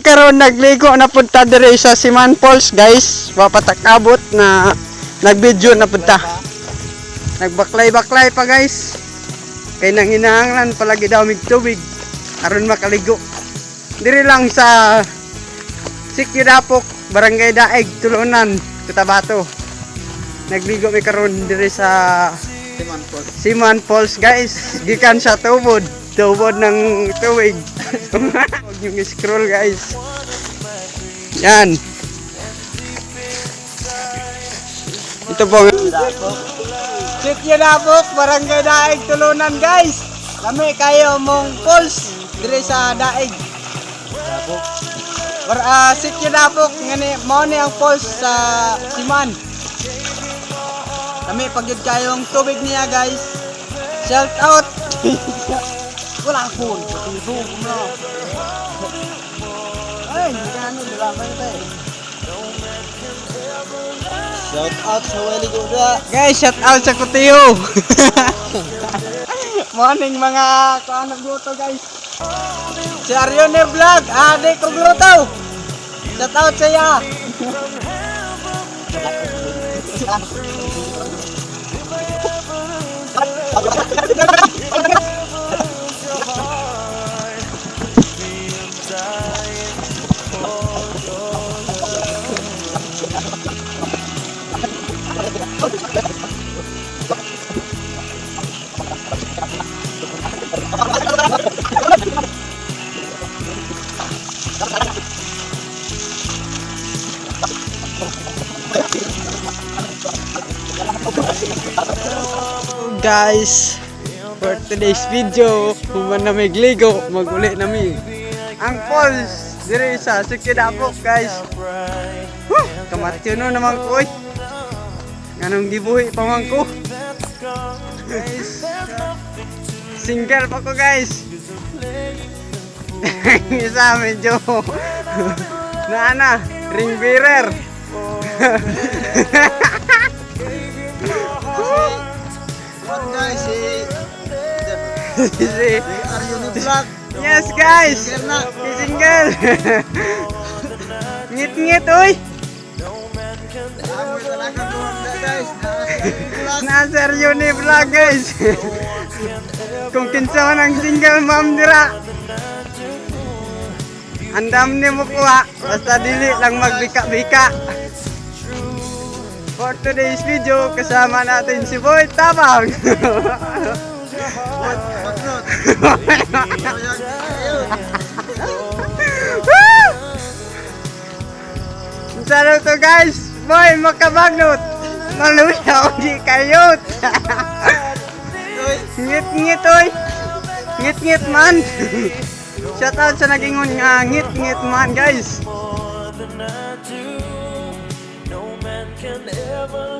Karon nagligo na punta dire sa Siman Falls guys. Papatakabot na nagvideo na punta. Nagbaklay-baklay pa guys. Kay nang hinahanglan palagi daw mig tubig aron makaligo. Dire lang sa Sikyudapok, Barangay Daig, Tulunan, Cotabato. Nagligo mi karon dire sa Siman Falls guys. Gikan sa tubod ng tubig. Huwag nyo scroll guys. Yan. Ito po. Sikyudapok, Barangay Daig, Tulunan guys. Kami kayo mong falls dire sa Daig. Sikyudapok ngani mao ni ang falls sa Siman. Kami pagyud kayong tubig niya guys. Shout out. Wala phone, Facebook mo. Ay, ano dila pa ito eh. Shout out sa Wali Guda. Guys, shout out sa Kutiyo. Morning mga kaanag luto guys. Si Arione Vlog, adik ko luto. Shout out saya. Guys, for today's video, kung man na may gligo, maguli namin ang falls dire sa Sikyudapok guys. Kamatyo no naman ko eh. Ganong gibuhi pa man ko guys. Single pa ko guys. Isa medyo na ring bearer. Yes guys, single. Ngit-ngit oy. Nasir Uni Vlog guys. Kung kinsa man ang single ma'am dira, andam ni mo kuha, basta dili lang magbika-bika. For today's video, kasama natin si Boy Tabang. Salut to guys, Boy makabagnot. Maluya di kayot. Ngit-ngit oy. Ngit-ngit man. Shout out sa nagingon nga ngit-ngit man guys. Can ever